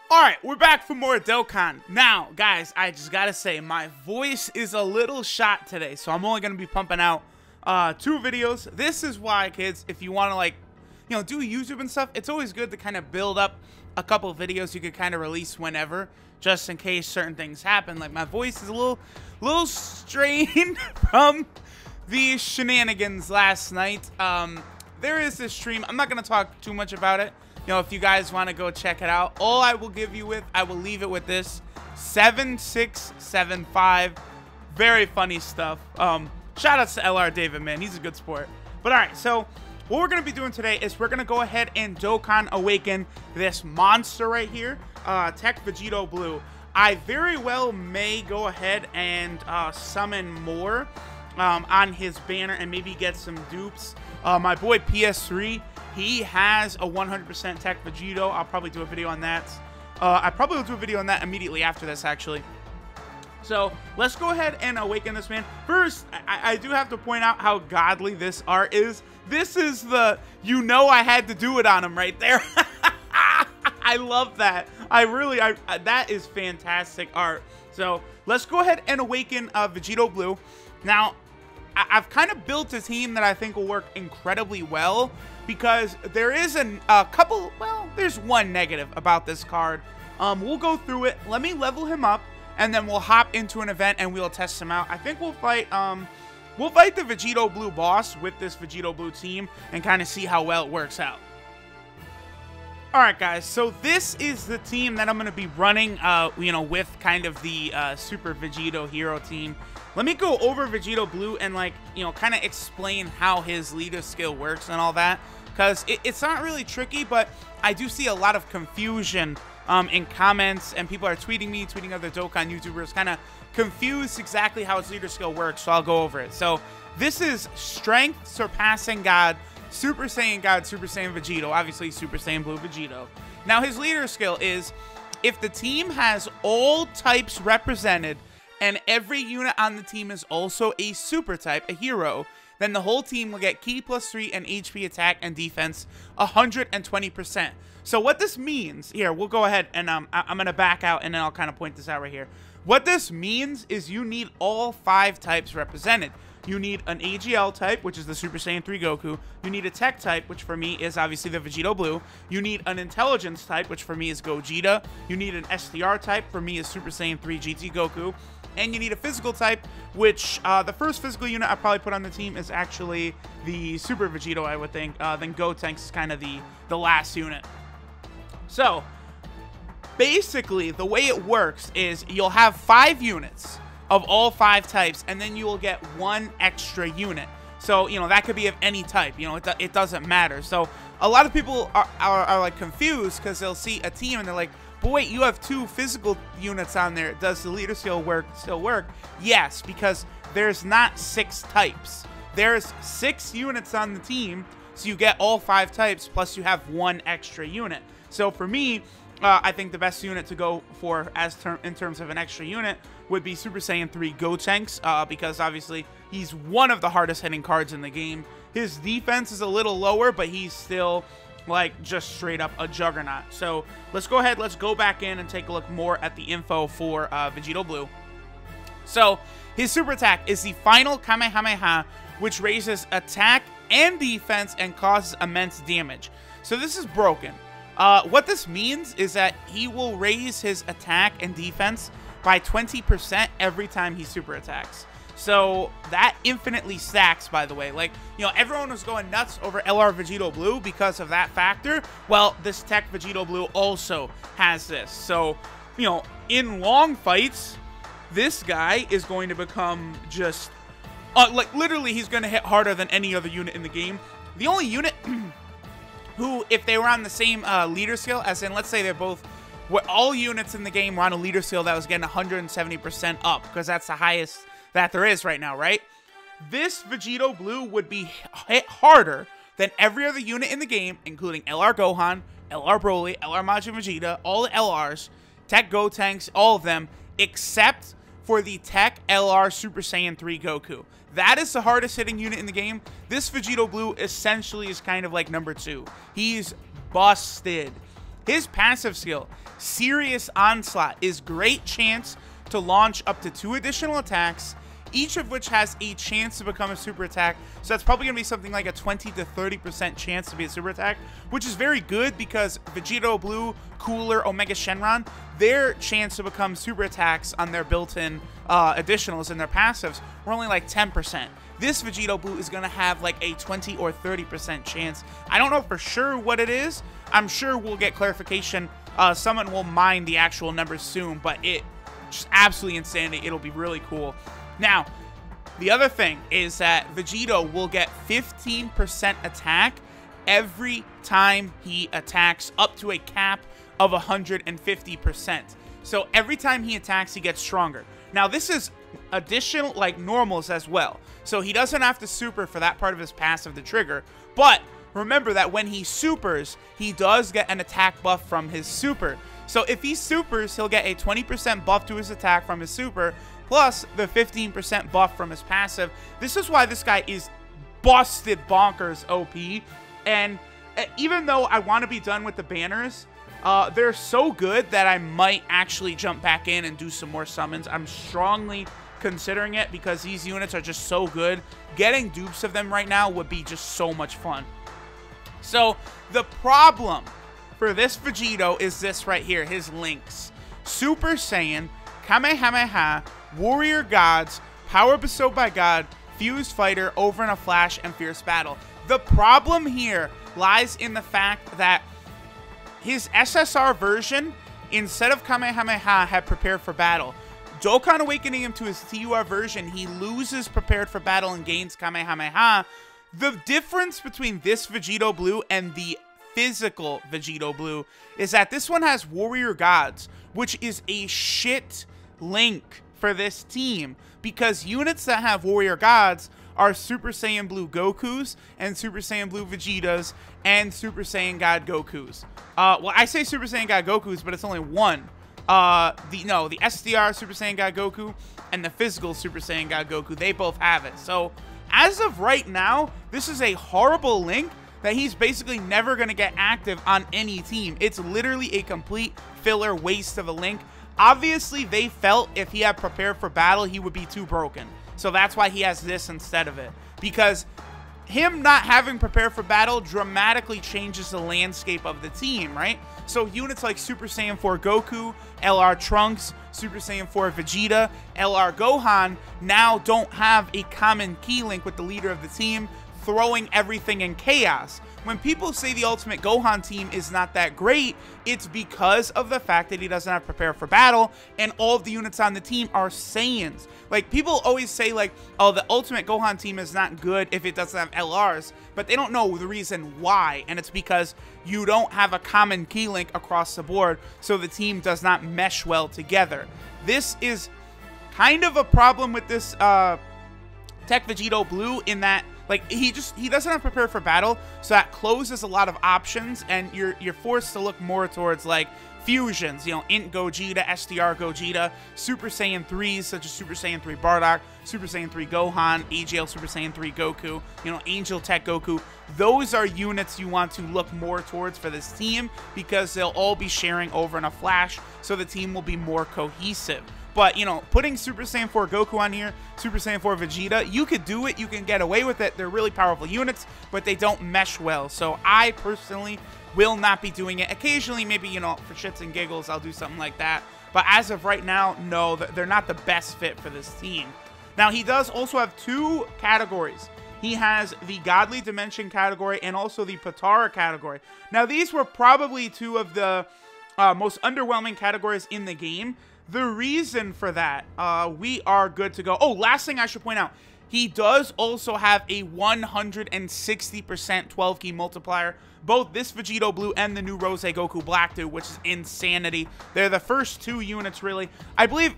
Alright, we're back for more Dokkan. Now, guys, I just gotta say, my voice is a little shot today, so I'm only gonna be pumping out 2 videos. This is why, kids, if you want to, like, you know, do YouTube and stuff, it's always good to kind of build up a couple of videos you could kind of release whenever, just in case certain things happen. Like, my voice is a little strained from the shenanigans last night. There is this stream. I'm not gonna talk too much about it. You know, if you guys want to go check it out, all I will leave it with this 7675. Very funny stuff. Shout outs to LR David, man. He's a good sport. But all right, so what we're going to be doing today is we're going to go ahead and Dokkan Awaken this monster right here, Tech Vegito Blue. I very well may go ahead and summon more on his banner and maybe get some dupes. My boy PS3, he has a 100% Tech Vegito. I'll probably do a video on that. I probably will do a video on that immediately after this, actually. So let's go ahead and awaken this man. First, I do have to point out how godly this art is. This is the, you know, I had to do it on him right there. I love that. That is fantastic art. So let's go ahead and awaken Vegito Blue. Now, I've kind of built a team that I think will work incredibly well, because there is a couple, well, there's one negative about this card. We'll go through it. Let me level him up, and then we'll hop into an event and we'll test him out. I think we'll fight the Vegito Blue boss with this Vegito Blue team and kind of see how well it works out. Alright, guys, so this is the team that I'm going to be running, you know, with kind of the Super Vegito Hero team. Let me go over Vegito Blue and, like, you know, kind of explain how his leader skill works and all that, because it's not really tricky, but I do see a lot of confusion in comments, and people are tweeting me, tweeting other Dokkan YouTubers, kind of confused exactly how his leader skill works, so I'll go over it. So this is Strength Surpassing God, Super Saiyan God, Super Saiyan Vegito, obviously Super Saiyan Blue Vegito. Now his leader skill is, if the team has all types represented and every unit on the team is also a super type, a hero, then the whole team will get Ki +3 and HP attack and defense 120%. So what this means, here, we'll go ahead and I'm going to back out and then I'll kind of point this out right here. What this means is you need all 5 types represented. You need an AGL type, which is the Super Saiyan 3 Goku. You need a Tech type, which for me is obviously the Vegito Blue. You need an Intelligence type, which for me is Gogeta. You need an STR type, for me is Super Saiyan 3 GT Goku. And you need a physical type, which the first physical unit I probably put on the team is actually the Super Vegito, I would think. Then Gotenks is kind of the last unit. So, basically, the way it works is you'll have 5 units of all 5 types, and then you will get 1 extra unit. So, you know, that could be of any type. You know, it doesn't matter. So, a lot of people are like, confused because they'll see a team and they're like, but wait, you have 2 physical units on there. Does the leader skill still work? Yes, because there's not 6 types. There's 6 units on the team, so you get all 5 types, plus you have 1 extra unit. So for me, I think the best unit to go for in terms of an extra unit would be Super Saiyan 3 Gotenks, because obviously he's one of the hardest hitting cards in the game. His defense is a little lower, but he's still, like, just straight up a juggernaut. So let's go ahead, let's go back in and take a look more at the info for Vegito Blue. So his super attack is the final Kamehameha, which raises attack and defense and causes immense damage. So this is broken. What this means is that he will raise his attack and defense by 20% every time he super attacks. So that infinitely stacks, by the way. Like, you know, everyone was going nuts over LR Vegito Blue because of that factor. Well, this Tech Vegito Blue also has this. So, you know, in long fights, this guy is going to become just, like, literally he's going to hit harder than any other unit in the game. The only unit who, if they were on the same leader skill, as in, let's say they're both, all units in the game were on a leader skill that was getting 170% up, because that's the highest that there is right now, right? This Vegito Blue would be hit harder than every other unit in the game, including LR Gohan, LR Broly, LR Majin Vegeta, all the LRs, Tech Gotenks, all of them, except for the Tech LR Super Saiyan 3 Goku. That is the hardest hitting unit in the game. This Vegito Blue essentially is kind of like number 2. He's busted. His passive skill, Serious Onslaught, is great chance to launch up to 2 additional attacks, each of which has a chance to become a super attack. So that's probably going to be something like a 20 to 30% chance to be a super attack, which is very good because Vegito Blue, Cooler, Omega Shenron, their chance to become super attacks on their built-in additionals and their passives were only like 10%. This Vegito Blue is going to have like a 20 or 30% chance. I don't know for sure what it is. I'm sure we'll get clarification. Someone will mine the actual numbers soon, but it just absolutely insanity. It'll be really cool. Now, the other thing is that Vegito will get 15% attack every time he attacks, up to a cap of 150%. So every time he attacks, he gets stronger. Now, this is additional, like, normals as well. So he doesn't have to super for that part of his passive to trigger. But remember that when he supers, he does get an attack buff from his super. So if he supers, he'll get a 20% buff to his attack from his super, plus the 15% buff from his passive. This is why this guy is busted bonkers OP. And even though I want to be done with the banners, they're so good that I might actually jump back in and do some more summons. I'm strongly considering it because these units are just so good. Getting dupes of them right now would be just so much fun. So the problem for this Vegito is this right here, his links. Super Saiyan, Kamehameha, Warrior Gods, Power Bestowed by God, Fused Fighter, Over in a Flash, and Fierce Battle. The problem here lies in the fact that his SSR version, instead of Kamehameha, had Prepared for Battle. Dokkan awakening him to his TUR version, he loses Prepared for Battle and gains Kamehameha. The difference between this Vegito Blue and the physical Vegito Blue is that this one has Warrior Gods, which is a shit link for this team because units that have Warrior Gods are Super Saiyan Blue Gokus and Super Saiyan Blue Vegetas and Super Saiyan God Gokus. Well, I say Super Saiyan God Gokus, but it's only one. The SDR Super Saiyan God Goku and the physical Super Saiyan God Goku, they both have it. So as of right now, this is a horrible link that he's basically never going to get active on any team. It's literally a complete filler waste of a link. Obviously, they felt if he had Prepared for Battle, he would be too broken. So that's why he has this instead of it. Because him not having Prepared for Battle dramatically changes the landscape of the team, right? So units like Super Saiyan 4 Goku, LR Trunks, Super Saiyan 4 Vegeta, LR Gohan now don't have a common key link with the leader of the team, throwing everything in chaos. When people say the Ultimate Gohan team is not that great, it's because of the fact that he doesn't have Prepared for Battle, and all of the units on the team are Saiyans. Like, people always say, like, oh, the Ultimate Gohan team is not good if it doesn't have LRs, but they don't know the reason why, and it's because you don't have a common key link across the board, so the team does not mesh well together. This is kind of a problem with this Tech Vegito Blue in that, like, he doesn't have Prepared for Battle, so that closes a lot of options, and you're forced to look more towards, like, fusions, you know, Int Gogeta, SDR Gogeta, Super Saiyan 3s, such as Super Saiyan 3 Bardock, Super Saiyan 3 Gohan, AGL Super Saiyan 3 Goku, you know, Angel Tech Goku. Those are units you want to look more towards for this team, because they'll all be sharing Over in a Flash, so the team will be more cohesive. But, you know, putting Super Saiyan 4 Goku on here, Super Saiyan 4 Vegeta, you could do it. You can get away with it. They're really powerful units, but they don't mesh well. So I personally will not be doing it. Occasionally, maybe, you know, for shits and giggles, I'll do something like that. But as of right now, no, they're not the best fit for this team. Now, he does also have 2 categories. He has the Godly Dimension category and also the Potara category. Now, these were probably 2 of the most underwhelming categories in the game. The reason for that, we are good to go. Oh, last thing I should point out, he does also have a 160% 12 key multiplier. Both this Vegito Blue and the new Rose Goku Black do, which is insanity. They're the first 2 units, really. I believe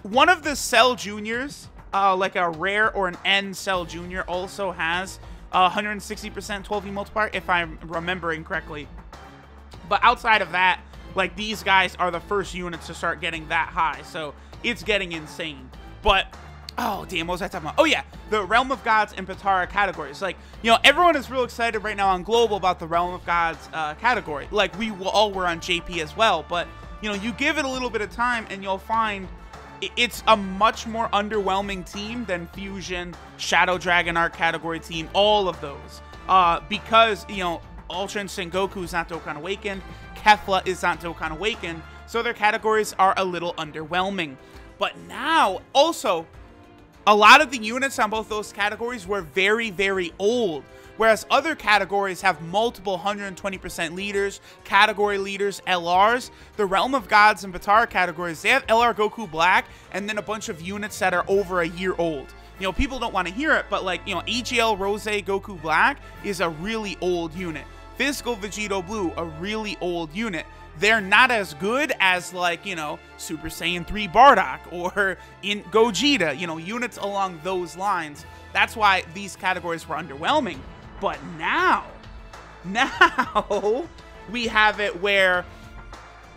one of the Cell Juniors, like a rare or an N Cell Junior, also has 160% 12 key multiplier, if I'm remembering correctly. But outside of that, like, these guys are the first units to start getting that high, so it's getting insane. But Oh, damn, what was I talking about? Oh, yeah, the Realm of Gods and Potara categories. Like, you know, everyone is real excited right now on Global about the Realm of Gods category. Like, we all were on JP as well. But, you know, you give it a little bit of time and you'll find it's a much more underwhelming team than Fusion, Shadow Dragon Art category team, all of those. Because, you know, Ultra Instinct Goku is not Dokkan Awakened, Kefla is not Dokkan Awakened, so their categories are a little underwhelming. But now, also, a lot of the units on both those categories were very, very old, whereas other categories have multiple 120% leaders, category leaders, LRs. The Realm of Gods and Potara categories, they have LR Goku Black, and then a bunch of units that are over a year old. You know, people don't want to hear it, but like, you know, AGL Rose Goku Black is a really old unit. Physical Vegito Blue, a really old unit. They're not as good as, like, you know, Super Saiyan 3 Bardock or in Gogeta, you know, units along those lines. That's why these categories were underwhelming. But now we have it where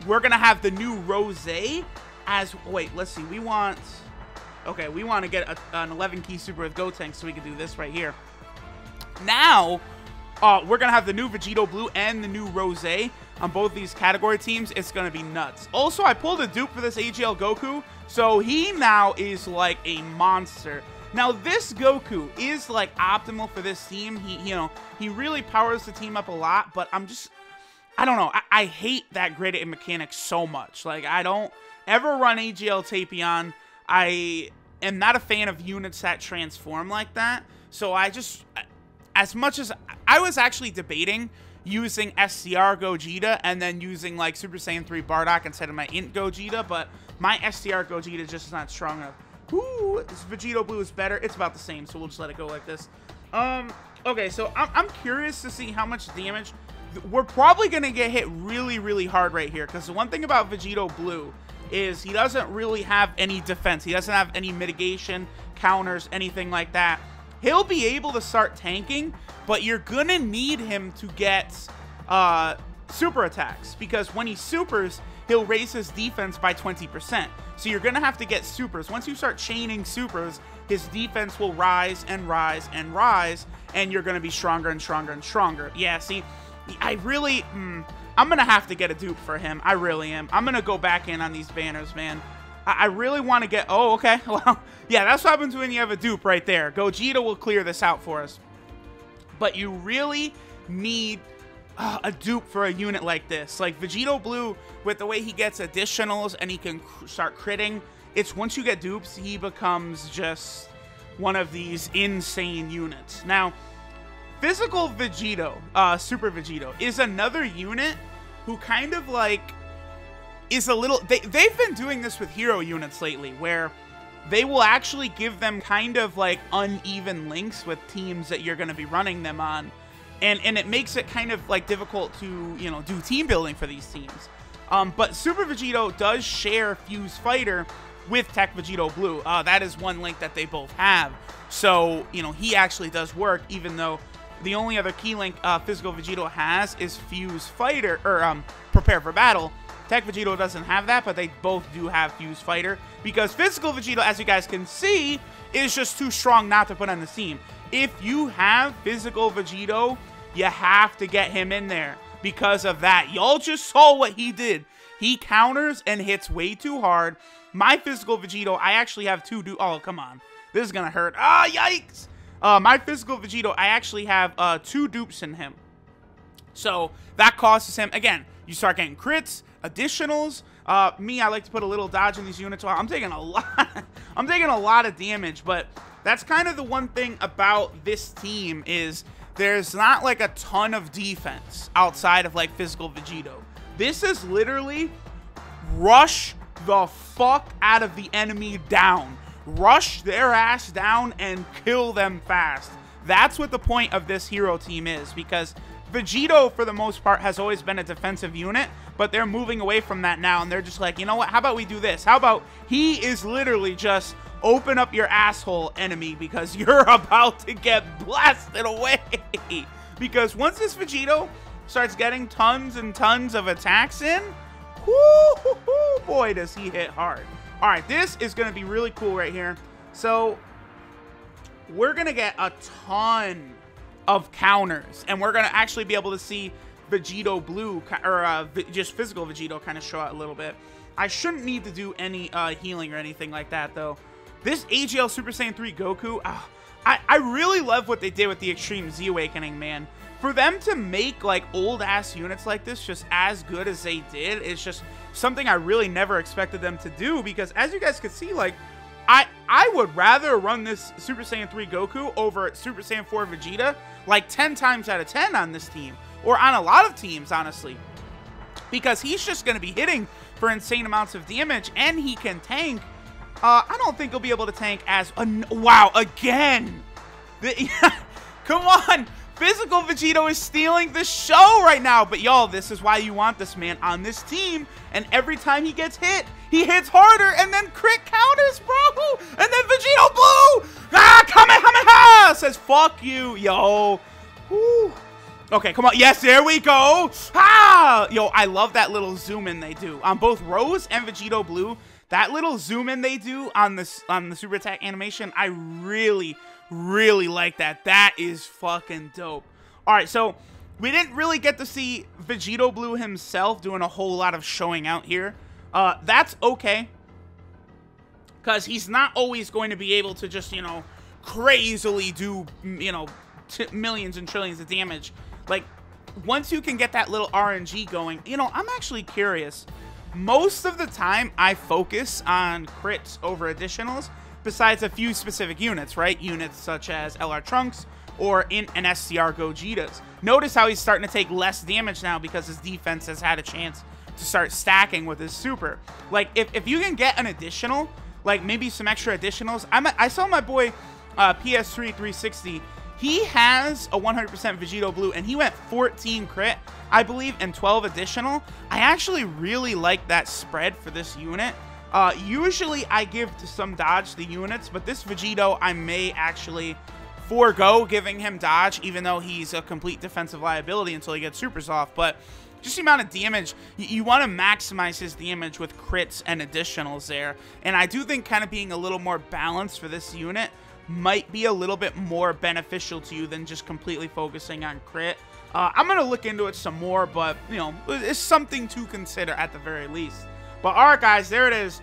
we're going to have the new Rose as, wait, let's see, we want to get an 11 key super with Gotenks, so we can do this right here. Now, we're going to have the new Vegito Blue and the new Rose on both these category teams. It's going to be nuts. Also, I pulled a dupe for this AGL Goku, so he now is like a monster. Now, this Goku is like optimal for this team. He really powers the team up a lot, but I don't know. I hate that graded mechanic so much. Like, I don't ever run AGL Tapion. I am not a fan of units that transform like that. So as much as I was actually debating using SCR Gogeta and then using like Super Saiyan 3 Bardock instead of my Int Gogeta, but my SCR Gogeta just is not strong enough. Ooh, this Vegito Blue is better. It's about the same, so we'll just let it go like this. Okay, so I'm curious to see how much damage. We're probably going to get hit really, really hard right here, because the one thing about Vegito Blue is he doesn't really have any defense. He doesn't have any mitigation, counters, anything like that. He'll be able to start tanking, but you're going to need him to get super attacks, because when he supers, he'll raise his defense by 20%. So you're going to have to get supers. Once you start chaining supers, his defense will rise and rise and rise, and you're going to be stronger and stronger and stronger. Yeah, see, I really, I'm going to have to get a dupe for him. I really am. I'm going to go back in on these banners, man. I really want to get, oh, okay. Well, yeah, that's what happens when you have a dupe right there. Gogeta will clear this out for us. But you really need a dupe for a unit like this. Like Vegito Blue, with the way he gets additionals and he can start critting, it's once you get dupes, he becomes just one of these insane units. Now, Physical Vegito, Super Vegito, is another unit who kind of like is a little, they've been doing this with hero units lately, where they will actually give them kind of like uneven links with teams that you're going to be running them on. And it makes it kind of like difficult to, you know, do team building for these teams. But Super Vegito does share Fuse Fighter with Tech Vegito Blue. That is one link that they both have. So, you know, he actually does work, even though the only other key link Physical Vegito has is Fuse Fighter, or Prepare for Battle. Tech Vegito doesn't have that, but they both do have Fuse Fighter, because Physical Vegito, as you guys can see, is just too strong not to put on the team. If you have Physical Vegito, you have to get him in there because of that. Y'all just saw what he did. He counters and hits way too hard. My Physical Vegito, I actually have two oh, come on. This is going to hurt. Ah, yikes. My Physical Vegito, I actually have 2 dupes in him. So that causes him, again, you start getting crits, additionals. Me, I like to put a little dodge in these units. Well, I'm taking a lot. I'm taking a lot of damage, but that's kind of the one thing about this team is there's not like a ton of defense outside of like Physical Vegito. This is literally rush the fuck out of the enemy down. Rush their ass down and kill them fast. That's what the point of this hero team is, because Vegito, for the most part, has always been a defensive unit, but they're moving away from that now, and they're just like, you know what, how about we do this? How about he is literally just open up your asshole, enemy, because you're about to get blasted away. Because once this Vegito starts getting tons and tons of attacks in, whoo, boy, does he hit hard. All right, this is going to be really cool right here. So we're going to get a ton of counters, and we're going to actually be able to see Vegito Blue, or just physical Vegito kind of show out a little bit. I shouldn't need to do any healing or anything like that, though. This AGL Super Saiyan 3 Goku, I really love what they did with the Extreme Z Awakening, man. For them to make, like, old-ass units like this just as good as they did, it's just something I really never expected them to do, because as you guys could see, like, I would rather run this Super Saiyan 3 Goku over Super Saiyan 4 Vegeta, like, 10 times out of 10 on this team. Or on a lot of teams, honestly. Because he's just going to be hitting for insane amounts of damage, and he can tank. I don't think he'll be able to tank as... wow, again! Come on! Physical Vegito is stealing the show right now. But, y'all, this is why you want this man on this team. And every time he gets hit, he hits harder, and then crit counters, bro! And then Vegito Blue! Ah, Kamehameha! Says, fuck you, yo. Woo. Okay, come on. Yes, there we go. Ah! Yo, I love that little zoom in they do. On both Rose and Vegito Blue, that little zoom in they do on the super attack animation, I really like that. That is fucking dope. All right, so we didn't really get to see Vegito Blue himself doing a whole lot of showing out here. That's okay, because he's not always going to be able to just, you know, crazily do, you know, millions and trillions of damage. Like, once you can get that little RNG going, you know, I'm actually curious. Most of the time, I focus on crits over additionals, besides a few specific units, right? Units such as LR Trunks or in an SCR Gogeta's. Notice how he's starting to take less damage now because his defense has had a chance to start stacking with his super. Like, if you can get an additional, like maybe some extra additionals. I saw my boy PS3 360. He has a 100% Vegito Blue, and he went 14 crit, I believe, and 12 additional. I actually really like that spread for this unit. Usually I give to some dodge the units, but this Vegito, I may actually forego giving him dodge, even though he's a complete defensive liability until he gets supers off. But just the amount of damage, you want to maximize his damage with crits and additionals there. And I do think kind of being a little more balanced for this unit might be a little bit more beneficial to you than just completely focusing on crit. I'm going to look into it some more, but, you know, it's something to consider at the very least. But, alright, guys, there it is.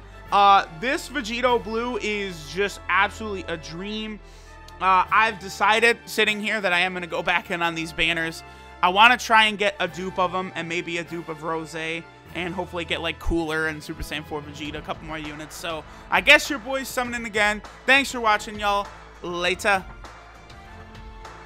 This Vegito Blue is just absolutely a dream. I've decided, sitting here, that I am going to go back in on these banners. I want to try and get a dupe of them, and maybe a dupe of Rose, and hopefully get, like, Cooler and Super Saiyan 4 Vegeta, a couple more units. So, I guess your boy's summoning again. Thanks for watching, y'all. Later.